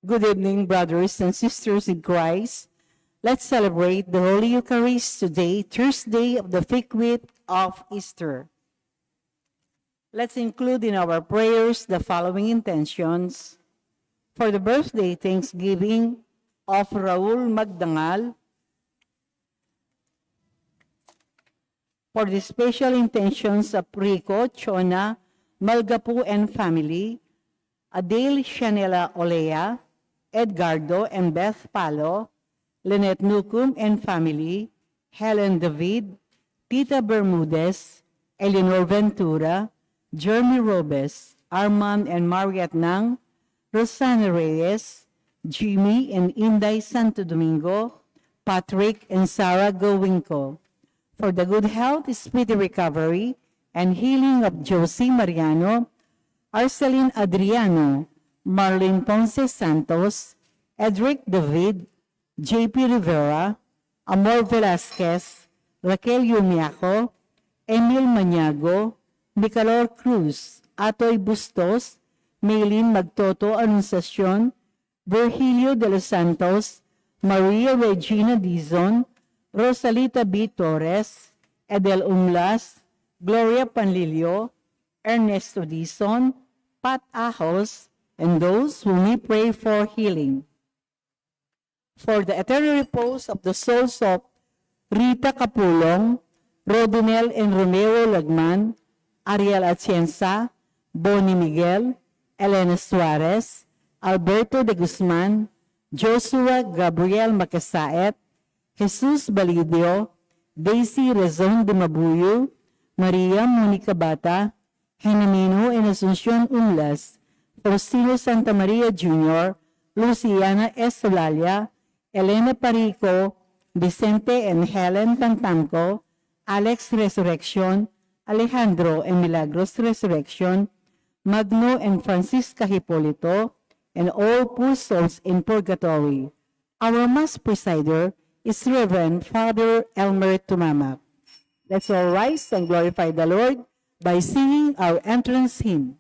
Good evening, brothers and sisters in Christ. Let's celebrate the Holy Eucharist today, Thursday of the 5th week of Easter. Let's include in our prayers the following intentions. For the birthday thanksgiving of Raul Magdangal, for the special intentions of Rico, Chona, Malgapu and family, Adele Shanela Olea, Edgardo and Beth Palo, Lynette Nukum and family, Helen David, Tita Bermudez, Eleanor Ventura, Jeremy Robes, Armand and Mariette Nang, Rosana Reyes, Jimmy and Inday Santo Domingo, Patrick and Sarah Gowinko. For the good health, speedy recovery, and healing of Josie Mariano, Arceline Adriano, Marlene Ponce Santos, Edric David, JP Rivera, Amor Velasquez, Raquel Yumiaco, Emil Maniago, Nicolor Cruz, Atoy Bustos, Maylin Magtoto Anunciacion, Virgilio de los Santos, Maria Regina Dizon, Rosalita B. Torres, Edel Umlas, Gloria Panlilio, Ernesto Dizon, Pat Ahos, and those whom we pray for healing. For the eternal repose of the souls of Rita Capulong, Rodinel and Romeo Lagman, Ariel Atienza, Bonnie Miguel, Elena Suarez, Alberto de Guzman, Joshua Gabriel Macasaet, Jesus Balidio, Daisy Rezon de Mabuyo, Maria Monica Bata, Henamino and Asuncion Umlas, Faustino Santa Maria Jr., Luciana Estolalia, Elena Parico, Vicente and Helen Tantamco, Alex Resurrection, Alejandro and Milagros Resurrection, Magno and Francisca Hipolito, and all poor souls in purgatory. Our Mass presider is Reverend Father Elmer Tumamak. Let's all rise and glorify the Lord by singing our entrance hymn.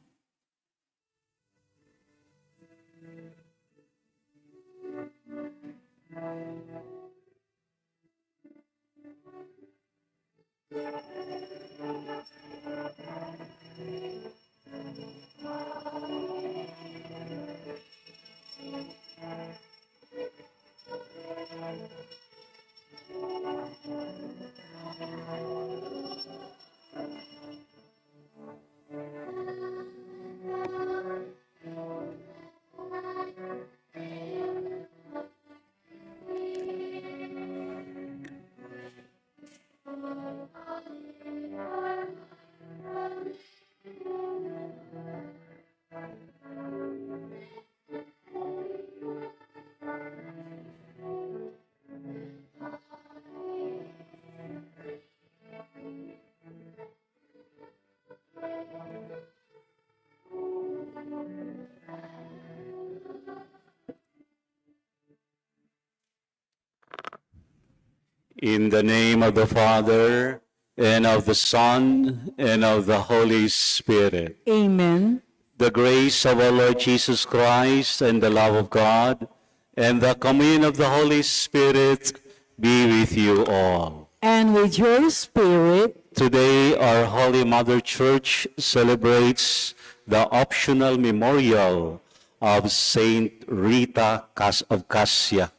In the name of the Father, and of the Son, and of the Holy Spirit. Amen. The grace of our Lord Jesus Christ, and the love of God, and the communion of the Holy Spirit be with you all. And with your spirit, Today, our Holy Mother Church celebrates the optional memorial of Saint Rita of Cascia.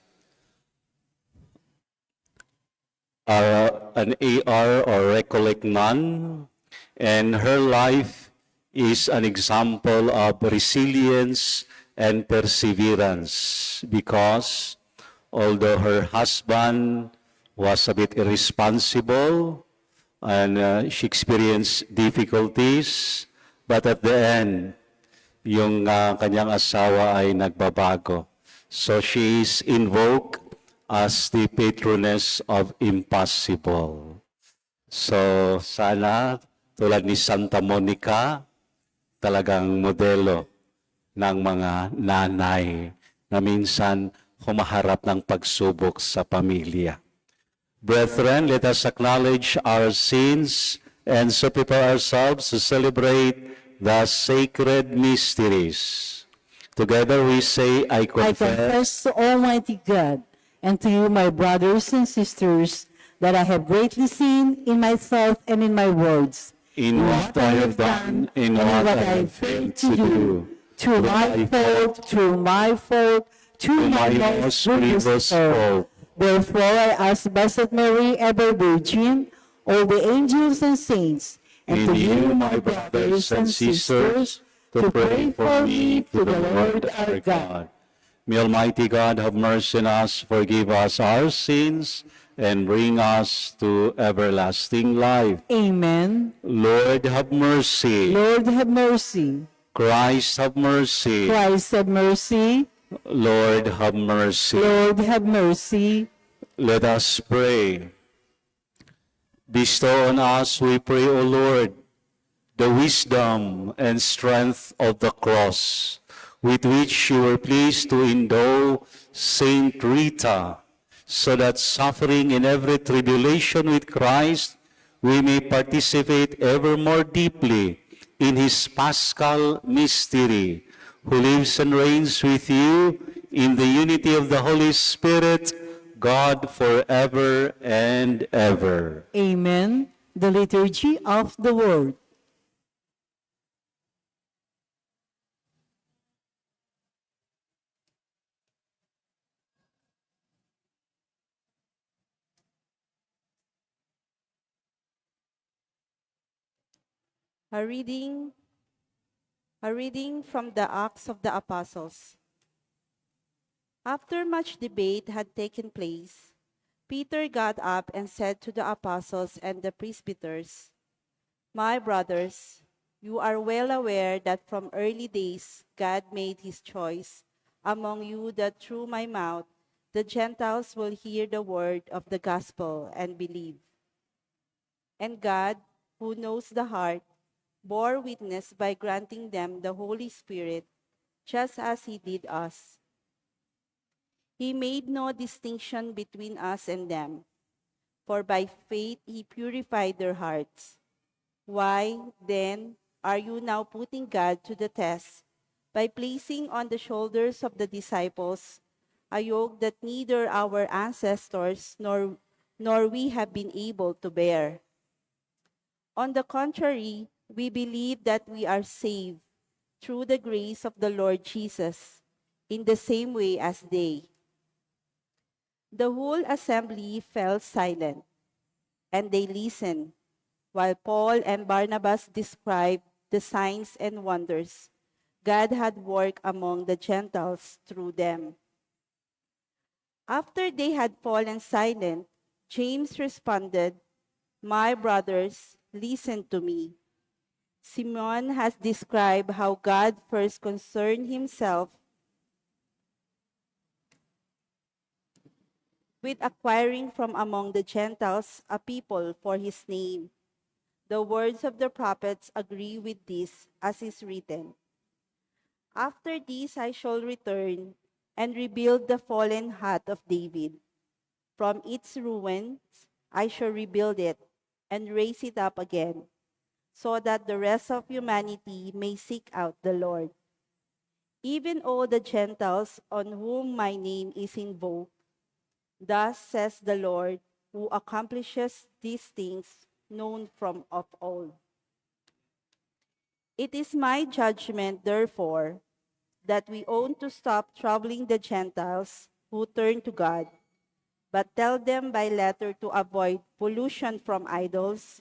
An AR or recollect nun, and her life is an example of resilience and perseverance because although her husband was a bit irresponsible and she experienced difficulties, but at the end, yung kanyang asawa ay nagbabago. So she is invoked as the patroness of impossible. So sana tulad ni Santa Monica, talagang modelo ng mga nanay na minsan humaharap ng pagsubok sa pamilya. Brethren, let us acknowledge our sins and so prepare ourselves to celebrate the sacred mysteries. Together we say, I I confess confess to Almighty God and to you, my brothers and sisters, that I have greatly sinned in myself and in my words, in what I have done, in and what in what I have failed to do, through my fault, through my most grievous fault. Therefore, I ask Blessed Mary, ever Virgin, all the angels and saints, and in to you, my brothers and sisters, to pray for me to the Lord our God. May Almighty God have mercy on us, forgive us our sins, and bring us to everlasting life. Amen. Lord, have mercy. Lord, have mercy. Christ, have mercy. Christ, have mercy. Lord, have mercy. Lord, have mercy. Let us pray. Bestow on us, we pray, O Lord, the wisdom and strength of the cross, with which you were pleased to endow Saint Rita, so that suffering in every tribulation with Christ, we may participate ever more deeply in his paschal mystery, who lives and reigns with you in the unity of the Holy Spirit, God forever and ever. Amen. The Liturgy of the Word. A reading, a reading from the Acts of the Apostles. After much debate had taken place, Peter got up and said to the apostles and the presbyters, "My brothers, you are well aware that from early days God made his choice among you that through my mouth the Gentiles will hear the word of the gospel and believe. And God, who knows the heart, bore witness by granting them the Holy Spirit, just as he did us. He made no distinction between us and them, for by faith he purified their hearts. Why, then, are you now putting God to the test by placing on the shoulders of the disciples a yoke that neither our ancestors nor we have been able to bear? On the contrary, we believe that we are saved through the grace of the Lord Jesus, in the same way as they." The whole assembly fell silent, and they listened, while Paul and Barnabas described the signs and wonders God had worked among the Gentiles through them. After they had fallen silent, James responded, "My brothers, listen to me. Simon has described how God first concerned himself with acquiring from among the Gentiles a people for his name. The words of the prophets agree with this, as is written, 'After this I shall return and rebuild the fallen hut of David. From its ruins I shall rebuild it and raise it up again, so that the rest of humanity may seek out the Lord. Even all the Gentiles on whom my name is invoked, thus says the Lord, who accomplishes these things known from of old. It is my judgment, therefore, that we ought to stop troubling the Gentiles who turn to God, but tell them by letter to avoid pollution from idols,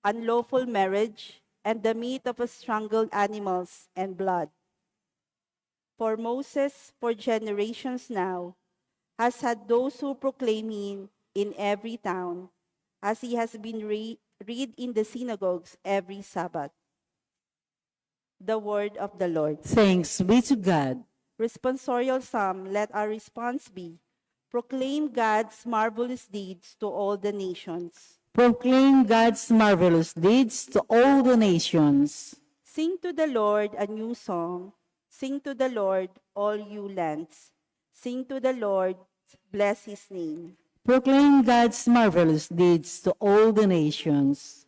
unlawful marriage, and the meat of strangled animals and blood. For Moses, for generations now, has had those who proclaim him in every town, as he has been read in the synagogues every Sabbath." The word of the Lord. Thanks be to God. Responsorial Psalm, let our response be, proclaim God's marvelous deeds to all the nations. Proclaim God's marvelous deeds to all the nations. Sing to the Lord a new song. Sing to the Lord, all you lands. Sing to the Lord, bless his name. Proclaim God's marvelous deeds to all the nations.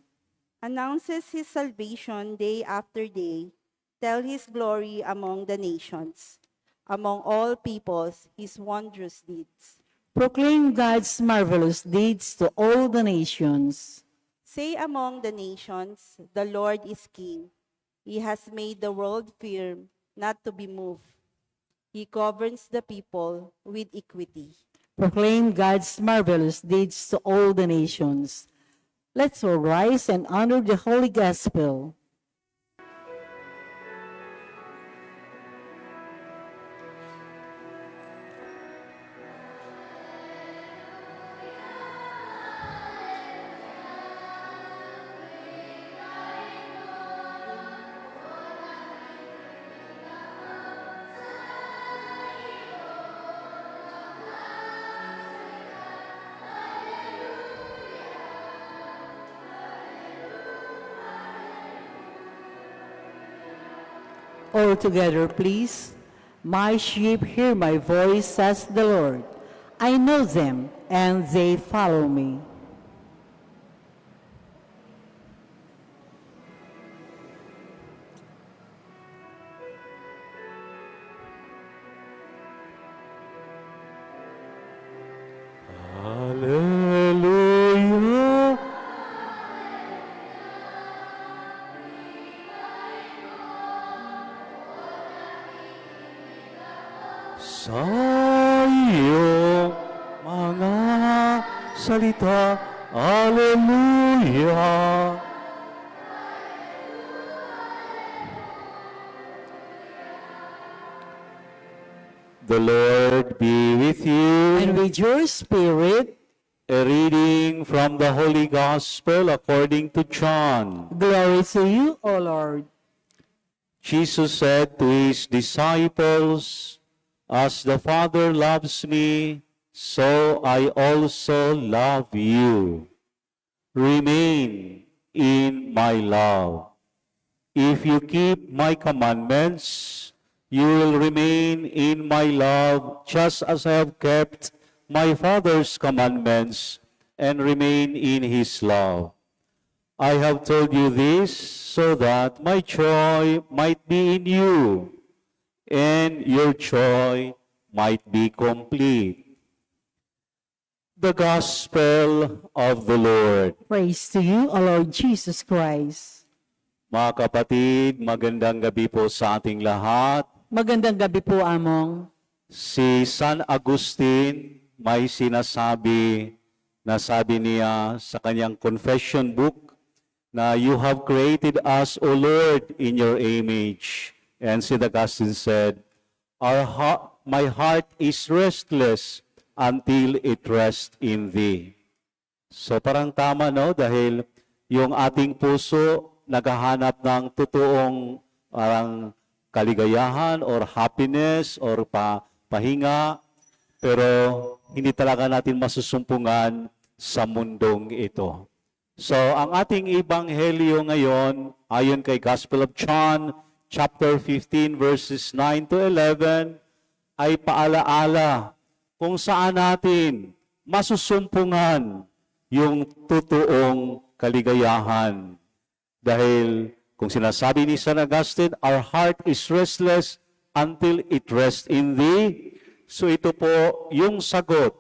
Announces his salvation day after day, Tell his glory among the nations, among all peoples, his wondrous deeds. Proclaim God's marvelous deeds to all the nations. Say among the nations, the Lord is king. He has made the world firm, not to be moved. He governs the people with equity. Proclaim God's marvelous deeds to all the nations. Let's all rise and honor the Holy Gospel. All together, please. My sheep hear my voice, says the Lord. I know them, and they follow me. Hallelujah. Sa iyong mga salita, Hallelujah. The Lord be with you. And with your spirit, A reading from the Holy Gospel according to John. glory to you, O Lord. Jesus said to his disciples, "As the Father loves me, so I also love you. Remain in my love. If you keep my commandments, you will remain in my love, just as I have kept my Father's commandments and remain in his love. I have told you this so that my joy might be in you and your joy might be complete." The Gospel of the Lord. Praise to you, O Lord Jesus Christ. Mga kapatid, magandang gabi po sa ating lahat. Magandang gabi po, Among. Si San Agustin may sinasabi na sabi niya sa kanyang confession book na you have created us, O Lord, in your image. And St. Augustine said, my heart is restless until it rests in thee. So parang tama, no? Dahil yung ating puso naghahanap ng totoong parang kaligayahan or happiness or pahinga, pero hindi talaga natin masusumpungan sa mundong ito. So, ang ating ebanghelyo ngayon, ayon kay Gospel of John, chapter 15, verses 9 to 11, ay paalaala kung saan natin masusumpungan yung totoong kaligayahan. Dahil kung sinasabi ni San Augustine, our heart is restless until it rests in thee. So ito po yung sagot.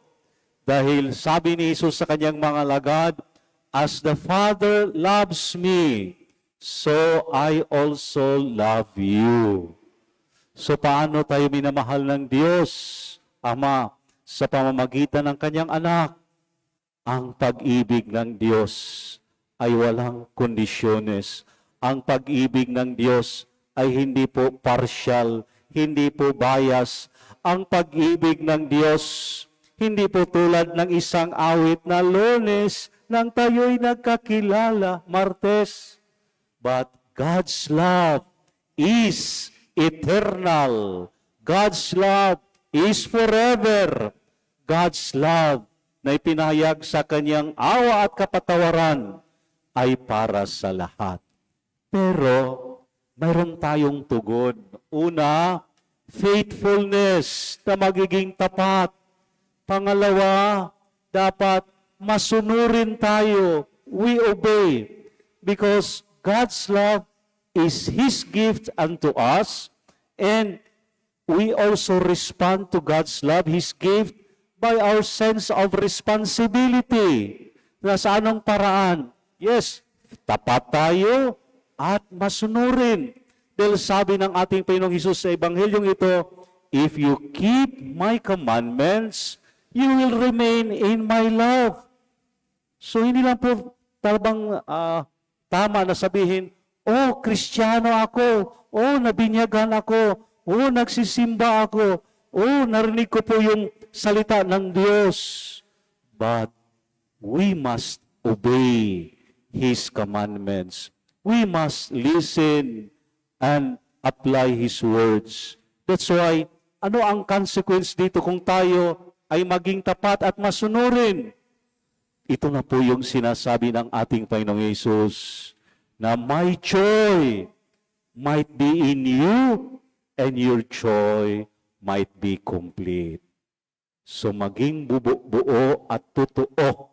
Dahil sabi ni Jesus sa kanyang mga lagad, as the Father loves me, so I also love you. So paano tayo minamahal ng Diyos, Ama, sa pamamagitan ng kanyang anak? Ang pag-ibig ng Diyos ay walang kondisyones. Ang pag-ibig ng Diyos ay hindi po partial, hindi po bias. Ang pag-ibig ng Diyos, hindi po tulad ng isang awit na Lunes nang tayo'y nagkakilala, Martes. But God's love is eternal. God's love is forever. God's love na ipinahayag sa kanyang awa at kapatawaran ay para sa lahat. Pero mayroon tayong tugon. Una, faithfulness na magiging tapat. Pangalawa, dapat masunurin tayo. We obey because God's love is His gift unto us, and we also respond to God's love, His gift, by our sense of responsibility. Na sa anong paraan? Yes, tapat tayo at masunurin. Dahil sabi ng ating Panginoong Hesus sa Ebanghelyong ito, if you keep my commandments, you will remain in my love. So hindi lang po talagang tama na sabihin, oh, Kristiyano ako, oh, nabinyagan ako, oh, nagsisimba ako, oh, narinig ko po yung salita ng Diyos. But we must obey His commandments. We must listen and apply His words. That's why, ano ang consequence dito kung tayo ay maging tapat at masunurin? Ito na po yung sinasabi ng ating Panginoong Yesus, na my joy might be in you and your joy might be complete. So maging buo at totoo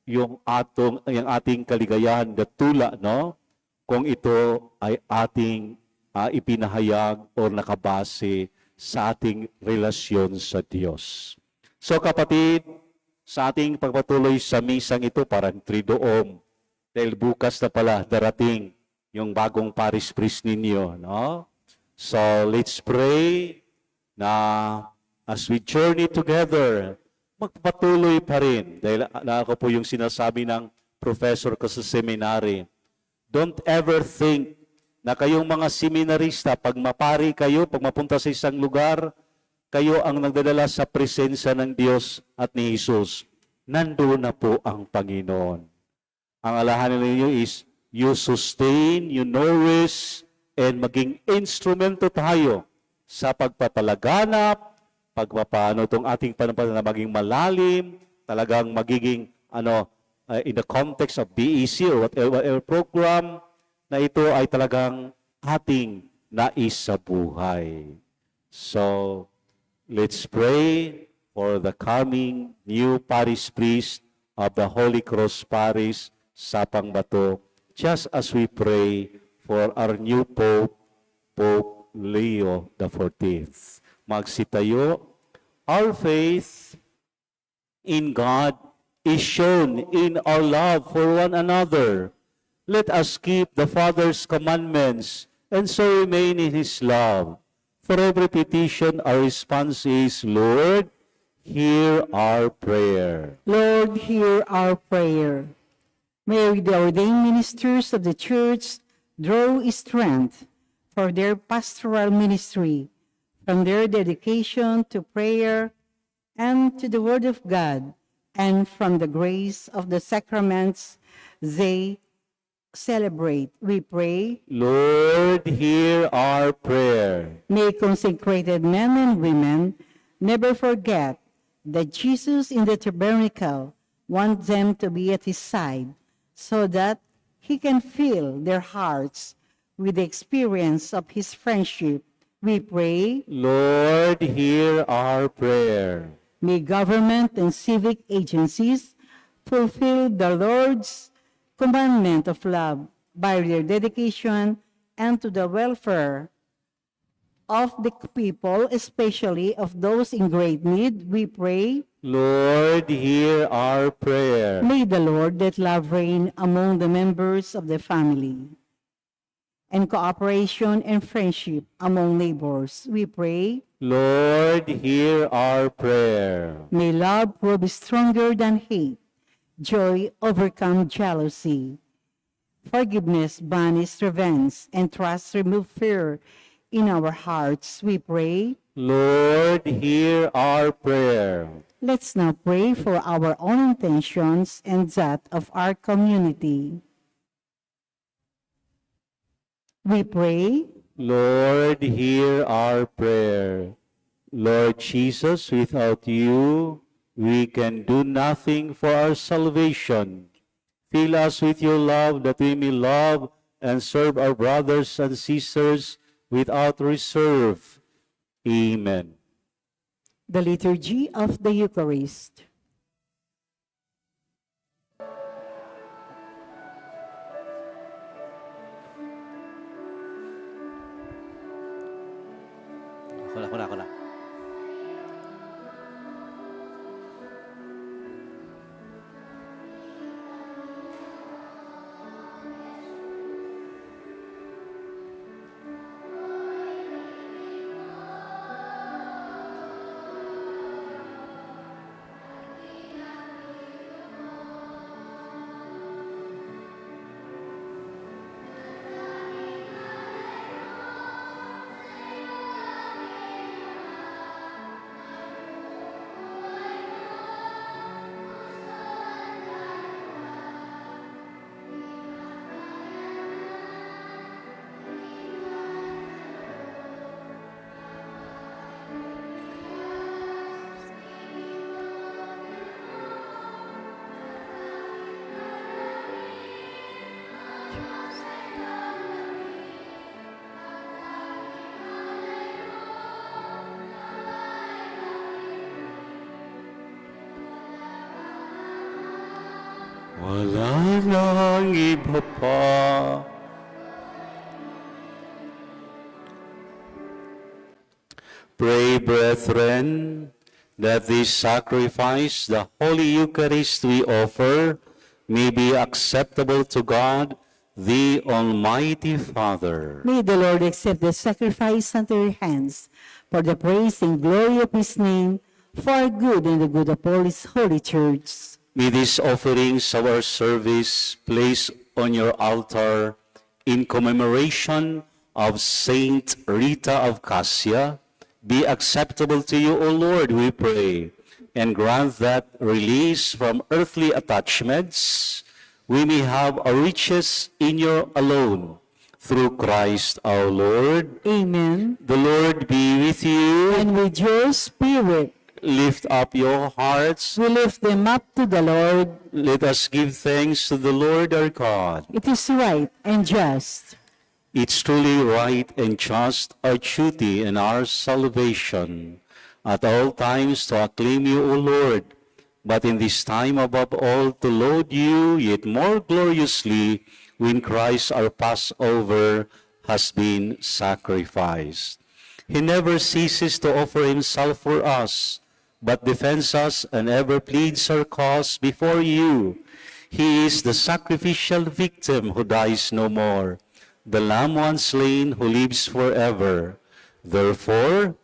yung ating kaligayahan, datula, no? Kung ito ay ating ipinahayag o nakabase sa ating relasyon sa Diyos. So kapatid, sa ating pagpatuloy sa misang ito, parang tridoom, dahil bukas na pala darating yung bagong parish priest ninyo, no? So let's pray na as we journey together, magpatuloy pa rin. Dahil ako po yung sinasabi ng professor ko sa seminary, don't ever think na kayong mga seminarista, pag mapari kayo, pag mapunta sa isang lugar, kayo ang nagdadala sa presensya ng Diyos at ni Jesus. Nandoon na po ang Panginoon. Ang alahanin ninyo is, you sustain, you nourish, and maging instrumento tayo sa pagpapalaganap, pagpapaano itong ating pananampalataya na maging malalim, talagang magiging in the context of BEC or whatever program, na ito ay talagang ating nais sa buhay. So, let's pray for the coming new parish priest of the Holy Cross Parish, Sapangbato, just as we pray for our new Pope, Pope Leo XIV. Magsitayo. Our faith in God is shown in our love for one another. Let us keep the Father's commandments and so remain in His love. For every petition, our response is, Lord, hear our prayer. Lord, hear our prayer. May the ordained ministers of the Church draw strength for their pastoral ministry from their dedication to prayer and to the Word of God, and from the grace of the sacraments they celebrate. We pray, Lord, hear our prayer. may consecrated men and women never forget that Jesus in the tabernacle wants them to be at His side, so that He can fill their hearts with the experience of His friendship. We pray, Lord, hear our prayer. may government and civic agencies fulfill the Lord's commandment of love by their dedication and to the welfare of the people, especially of those in great need. We pray, Lord, hear our prayer. may the Lord let love reign among the members of the family, and cooperation and friendship among neighbors. We pray, Lord, hear our prayer. may love prove stronger than hate, joy overcome jealousy, forgiveness banish revenge, and trust remove fear in our hearts. We pray. Lord, hear our prayer. Let's now pray for our own intentions and that of our community. We pray, Lord, hear our prayer. Lord Jesus, without you, we can do nothing for our salvation. Fill us with your love that we may love and serve our brothers and sisters without reserve. Amen. the liturgy of the Eucharist. Ko na. Wala nang iba pa. Pray, brethren, that this sacrifice, the Holy Eucharist we offer, may be acceptable to God, the Almighty Father. May the Lord accept the sacrifice unto your hands for the praise and glory of his name, for our good and the good of all his holy church. May these offerings of our service placed on your altar in commemoration of Saint Rita of Cascia be acceptable to you, O Lord, we pray, and grant that, release from earthly attachments, we may have our riches in you alone, through Christ our Lord. Amen. The Lord be with you. And with your spirit, Lift up your hearts. we lift them up to the Lord. Let us give thanks to the Lord our God. It is right and just. It's truly right and just, our duty and our salvation, at all times to acclaim you, O Lord, but in this time above all to laud you yet more gloriously when Christ our Passover has been sacrificed. He never ceases to offer himself for us, but defends us and ever pleads our cause before you. He is the sacrificial victim who dies no more, the Lamb once slain who lives forever. Therefore,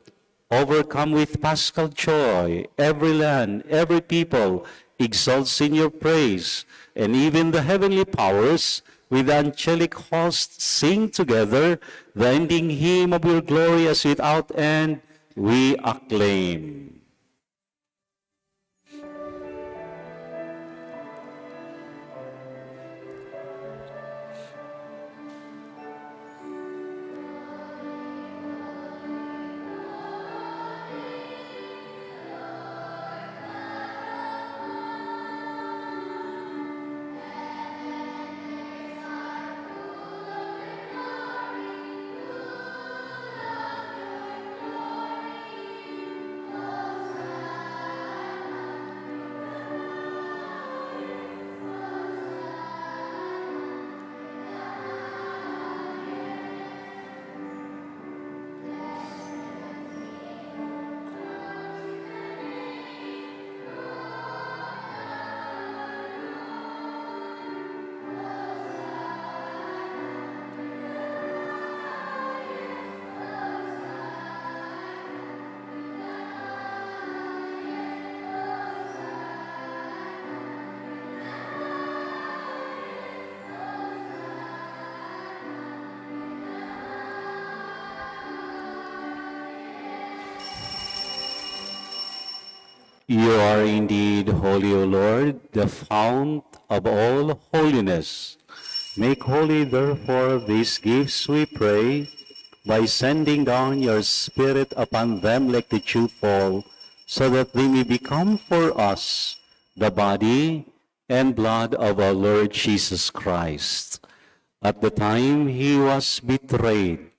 overcome with paschal joy, every land, every people exalts in your praise, and even the heavenly powers with the angelic host sing together the ending hymn of your glory as without end we acclaim. You are indeed holy, O Lord, the fount of all holiness. Make holy, therefore, these gifts, we pray, by sending down your Spirit upon them like the dewfall, so that they may become for us the body and blood of our Lord Jesus Christ. At the time he was betrayed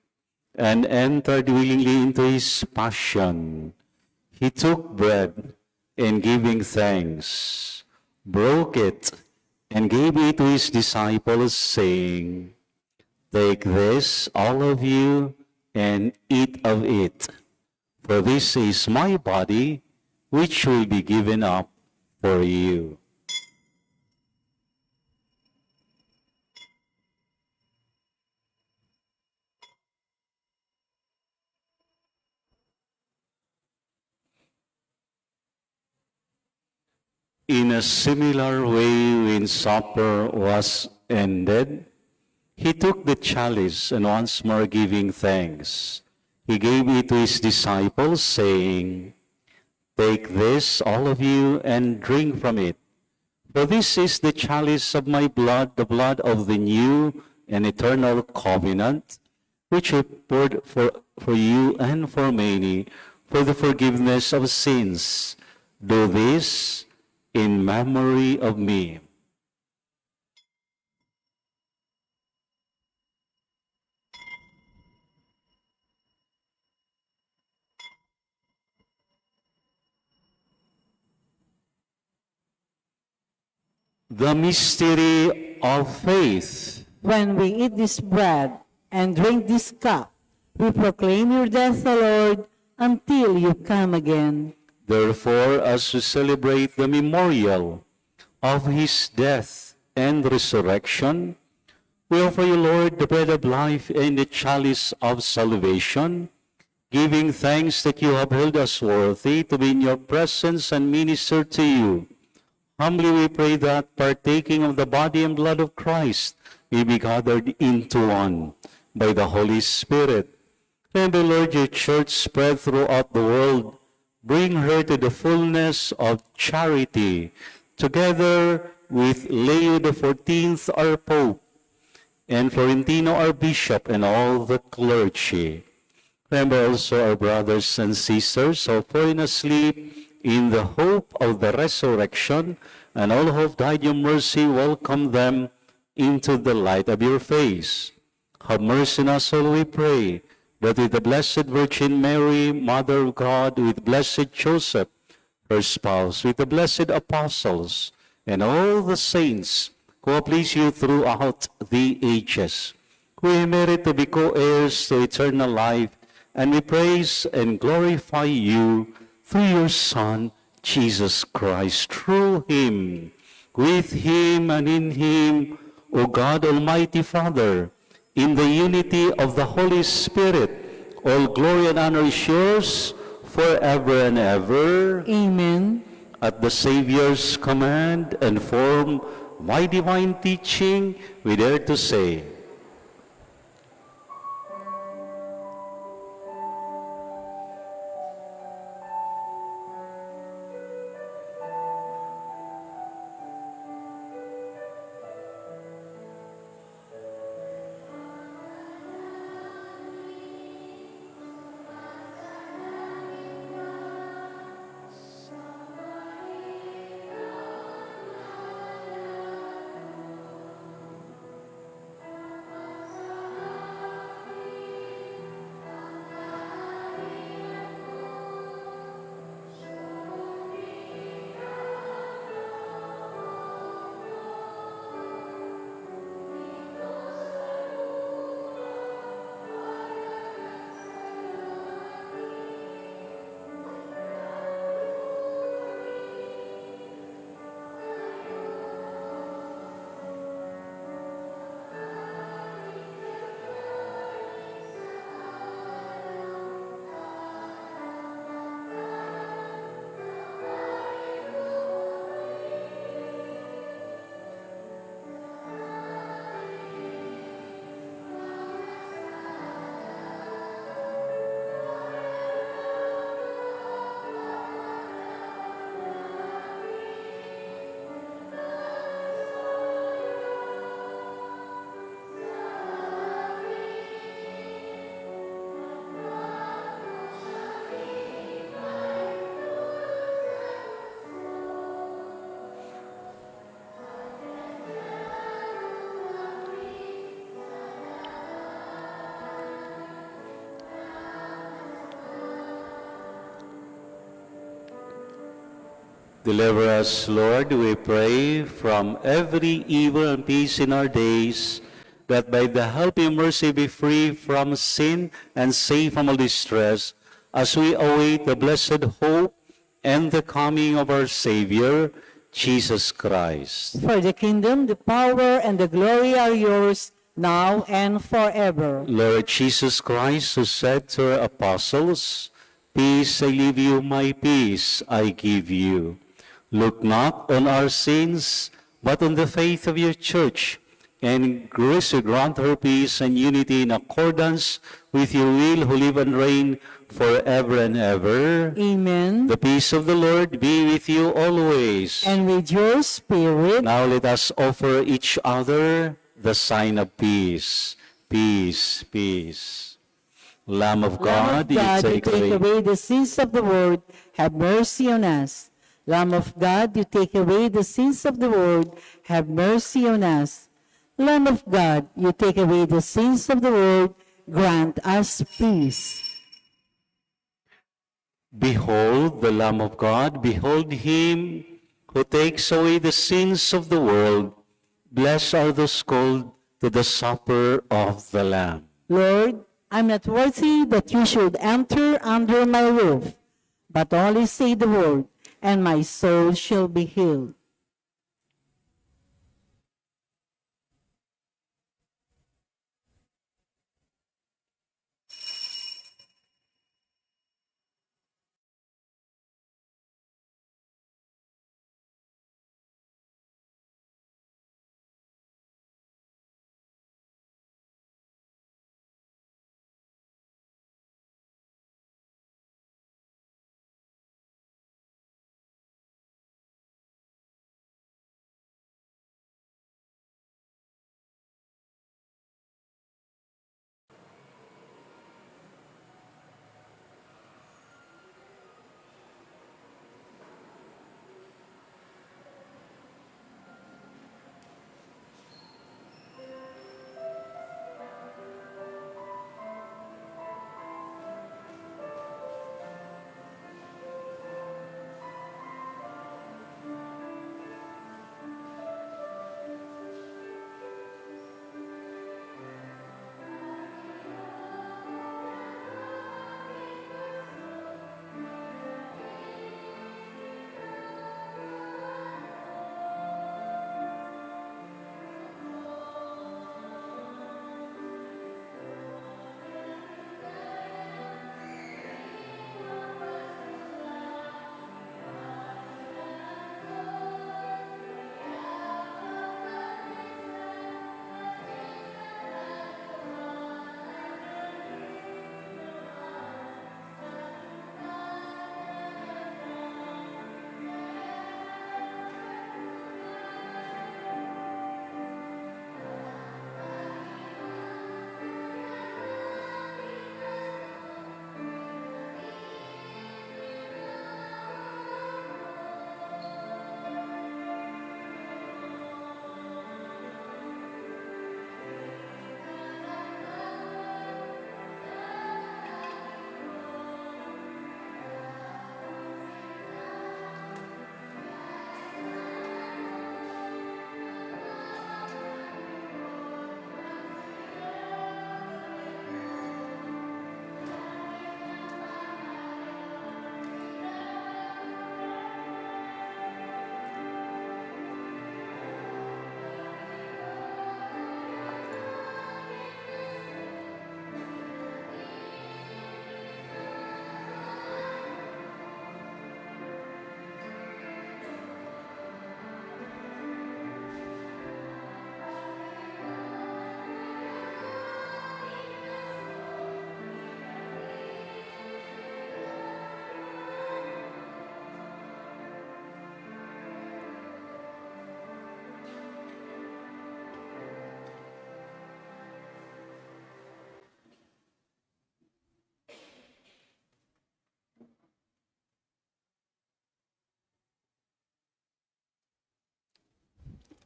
and entered willingly into his passion, he took bread, and giving thanks, broke it, and gave it to his disciples, saying, "Take this, all of you, and eat of it, For this is my body, which will be given up for you. In a similar way, when supper was ended, he took the chalice, and once more giving thanks, he gave it to his disciples, saying, "Take this, all of you, and drink from it. For this is the chalice of my blood, the blood of the new and eternal covenant, which I poured for you and for many for the forgiveness of sins. Do this in memory of me." The mystery of faith. When we eat this bread and drink this cup, we proclaim your death, O Lord, until you come again. Therefore, as we celebrate the memorial of his death and resurrection, we offer you, Lord, the bread of life and the chalice of salvation, giving thanks that you have held us worthy to be in your presence and minister to you. Humbly we pray that, partaking of the body and blood of Christ, we be gathered into one by the Holy Spirit. Remember, Lord, your church spread throughout the world. Bring her to the fullness of charity, together with Leo XIV, our Pope, and Florentino, our Bishop, and all the clergy. Remember also our brothers and sisters who have fallen asleep in the hope of the resurrection, and all who have died, your mercy, welcome them into the light of your face. Have mercy on us all, we pray, that with the Blessed Virgin Mary, Mother of God, with blessed Joseph, her spouse, with the blessed apostles, and all the saints who have pleased you throughout the ages, we merit to be co-heirs to eternal life, and we praise and glorify you through your Son, Jesus Christ. Through him, with him, and in him, O God, Almighty Father, in the unity of the Holy Spirit, all glory and honor is yours forever and ever. Amen. At the Savior's command and form my divine teaching, we dare to say, deliver us, Lord, we pray, from every evil and peace in our days, that by the help and mercy be free from sin and safe from all distress, as we await the blessed hope and the coming of our Savior, Jesus Christ. For the kingdom, the power, and the glory are yours, now and forever. Lord Jesus Christ, who said to our apostles, "Peace I leave you, my peace I give you," look not on our sins, but on the faith of your church, and grace to grant her peace and unity in accordance with your will, who live and reign forever and ever. Amen. The peace of the Lord be with you always. And with your spirit, Now let us offer each other the sign of peace. Peace, peace. Lamb of Lamb God, of God, you you take away the sins of the world, have mercy on us. Lamb of God, you take away the sins of the world, have mercy on us. Lamb of God, you take away the sins of the world, grant us peace. Behold the Lamb of God, behold him who takes away the sins of the world. Blessed are those called to the supper of the Lamb. Lord, I'm not worthy that you should enter under my roof, but only say the word, and my soul shall be healed.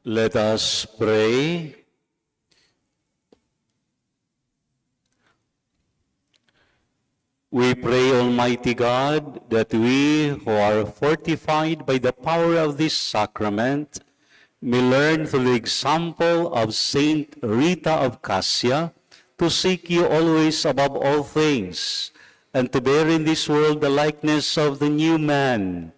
Let us pray. We pray, Almighty God, that we who are fortified by the power of this sacrament may learn through the example of Saint Rita of Cascia to seek you always above all things, and to bear in this world the likeness of the new man,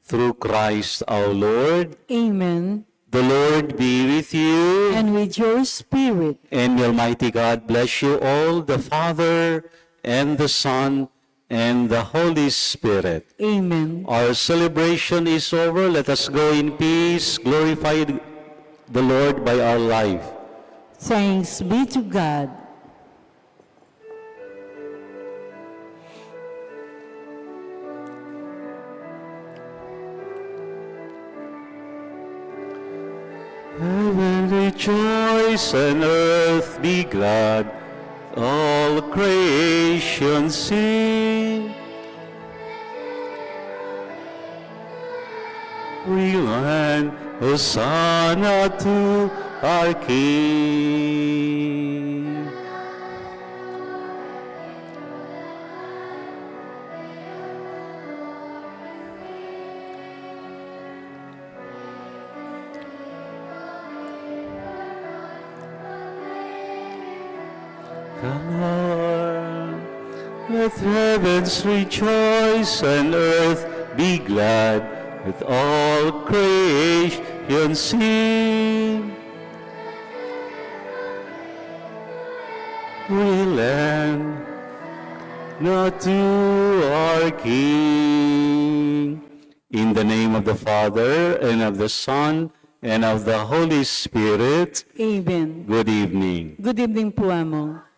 through Christ our Lord. Amen. The Lord be with you, And with your spirit. and the Almighty God bless you all, the Father, and the Son, and the Holy Spirit. Amen. Our celebration is over. Let us go in peace, glorify the Lord by our life. Thanks be to God. Heaven rejoice and earth be glad, all creation sing. We land, Hosanna to our King. Come on, let heavens rejoice and earth be glad, let all creation sing. We lend not to our King. In the name of the Father, and of the Son, and of the Holy Spirit. Amen. Good evening. Good evening po, Amo.